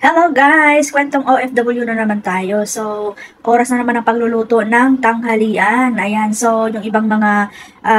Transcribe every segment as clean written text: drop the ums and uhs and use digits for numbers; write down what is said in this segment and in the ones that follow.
Hello guys! Kwentong OFW na naman tayo. So, oras na naman ang pagluluto ng tanghalian. Ayan, so yung ibang mga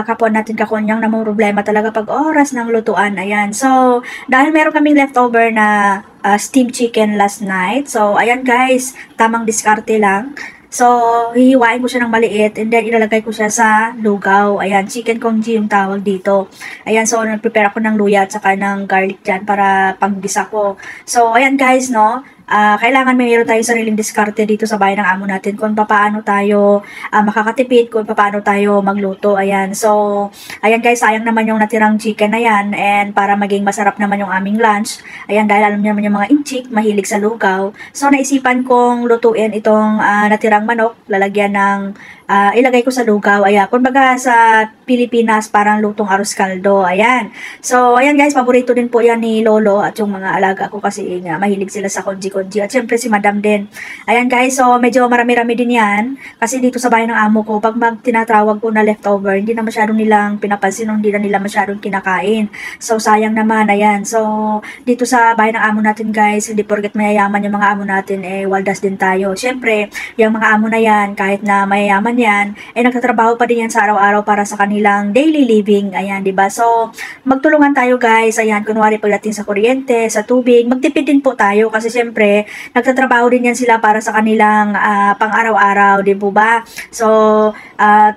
kapwa natin kakunyang namang problema talaga pag oras ng lutuan. Ayan, so dahil meron kaming leftover na steamed chicken last night. So, ayan guys, tamang diskarte lang. So, hihiwain ko siya ng maliit and then ilalagay ko siya sa lugaw. Ayan, chicken congee yung tawag dito. Ayan, so nag-prepare ako ng luya at saka ng garlic dyan para panggisa ko. So, ayan guys, no, kailangan mayroon tayong sariling diskarte dito sa bahay ng amo natin kung paano tayo makakatipid, kung paano tayo magluto. Ayan, so, ayan guys, sayang naman yung natirang chicken na yan and para maging masarap naman yung aming lunch. Ayan, dahil alam niyo naman yung mga inchik, mahilig sa lugaw. So, naisipan kong lutuin itong natirang manok, lalagyan ng ilagay ko sa lugaw. Ayan, kumbaga sa Pilipinas parang lutong arroz caldo. Ayan. So, ayan guys, paborito din po yan ni Lolo at yung mga alaga ko kasi nga mahilig sila sa konji-konji. At syempre si Madam din. Ayan guys, so medyo marami-rami din yan. Kasi dito sa bahay ng amo ko, pag tinatawag ko na leftover, hindi na masyadong nilang pinapansin, hindi na nila masyadong kinakain. So, sayang naman. Ayan. So, dito sa bahay ng amo natin guys, hindi porket mayayaman yung mga amo natin, waldas din tayo. Syempre, yung mga amo na yan, kahit na mayayaman yan, nagtatrabaho pa din yan sa araw-araw para sa kanilang daily living. Ayan, 'di ba? So, magtulungan tayo, guys. Ayan, kunwari pagdating sa kuryente, sa tubig, magtipid din po tayo kasi syempre, nagtatrabaho din yan sila para sa kanilang pang-araw-araw, 'di ba? So,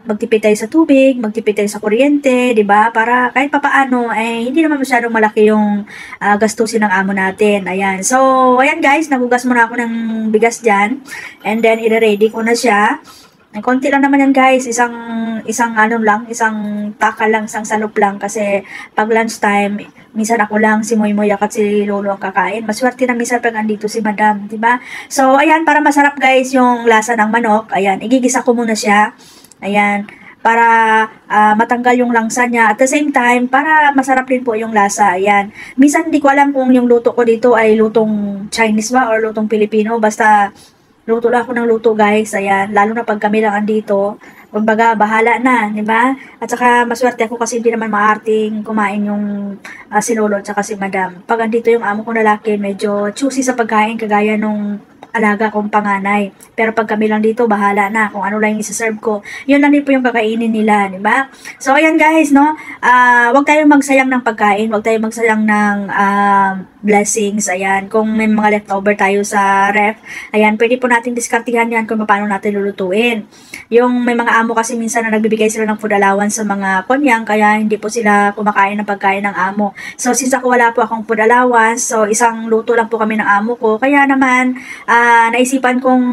magtipid tayo sa tubig, magtipid tayo sa kuryente, 'di ba? Para kahit papaano hindi naman masyadong malaki yung gastusin ng amo natin. Ayan. So, ayan guys, nagugas muna ako ng bigas diyan. And then i-ready ko na siya. Konti lang naman yan guys, isang taka lang, isang salop lang kasi pag lunchtime, minsan ako lang, si Moymoy at si Lolo ang kakain. Maswerte na minsan pag andito si Madam, di ba? So, ayan, para masarap guys yung lasa ng manok, ayan, igigisa ko muna siya. Ayan, para matanggal yung langsa niya. At the same time, para masarap din po yung lasa. Ayan. Minsan hindi ko alam kung yung luto ko dito ay lutong Chinese ba or lutong Pilipino. Basta luto lang ako ng luto guys, ayan, lalo na pag kami lang andito, kumbaga bahala na, di ba? At saka maswerte ako kasi hindi naman maarting kumain yung si Lolo at saka si Madam. Pag andito yung amo ko na laki, medyo choosy sa pagkain kagaya nung alaga kong panganay. Pero pag kami lang dito, bahala na kung ano lang yung isa-serve ko. Yun lang din po yung kakainin nila, di ba? So, ayan guys, no? Wag tayong magsayang ng pagkain, wag tayong magsayang ng blessings, ayan. Kung may mga leftover tayo sa ref, ayan, pwede po natin diskartihan yan kung paano natin lulutuin. Yung may mga amo kasi minsan na nagbibigay sila ng food allowance sa mga konyang, kaya hindi po sila kumakain ng pagkain ng amo. So, since ako wala po akong food allowance, so isang luto lang po kami ng amo ko, kaya naman, naisipan kong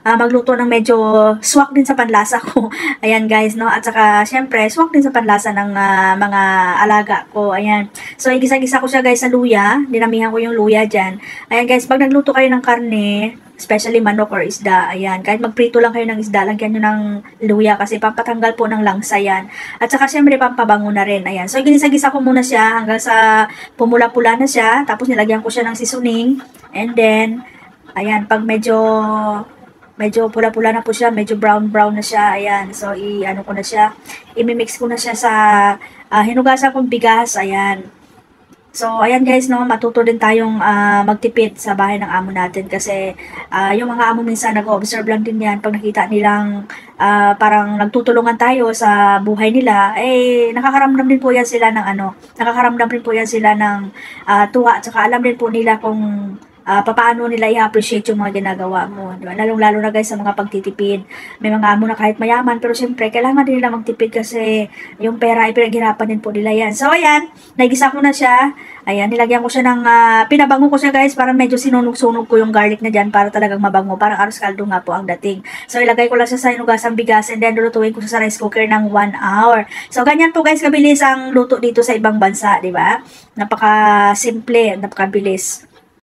magluto ng medyo swak din sa panlasa ko. Ayan guys, no? At saka, syempre, swak din sa panlasa ng mga alaga ko. Ayan. So, igisa-gisa ko siya guys sa luya. Dinamihan ko yung luya dyan. Ayan guys, pag nagluto kayo ng karne, especially manok or isda, ayan, kahit magprito lang kayo ng isda, lagyan nyo ng luya kasi pampatanggal po ng langsa yan. At saka syempre pampabango na rin, ayan. So ginisa-gisa ko muna siya hanggang sa pumula-pula na siya, tapos nilagyan ko siya ng seasoning, and then, ayan, pag medyo pula-pula na po siya, medyo brown-brown na siya, ayan. So i-ano ko na siya, i-mix ko na siya sa hinugasan kong bigas, ayan. So, ayan guys, no, matuto din tayong magtipid sa bahay ng amo natin kasi yung mga amo minsan nag-observe lang din yan pag nakita nilang parang nagtutulungan tayo sa buhay nila, nakakaramdam din po yan sila ng nakakaramdam din po yan sila ng tuwa at saka alam din po nila kung paano nila i-appreciate yung mga ginagawa mo. Diba? Lalong-lalo na guys sa mga pagtitipid. May mga amo na kahit mayaman, pero syempre, kailangan din nila magtipid kasi yung pera ay pinaghirapan din po nila yan. So, ayan, nagisa ko na siya. Ayan, nilagyan ko siya ng, pinabango ko siya guys, parang medyo sinunog-sunog ko yung garlic na dyan para talagang mabango. Parang arroz caldo nga po ang dating. So, ilagay ko lang siya sa inugasang bigas and then lulutuin ko siya sa rice cooker ng 1 hour. So, ganyan po guys, kabilis ang luto dito sa ibang bansa, di ba? Napaka-simple, napakabilis.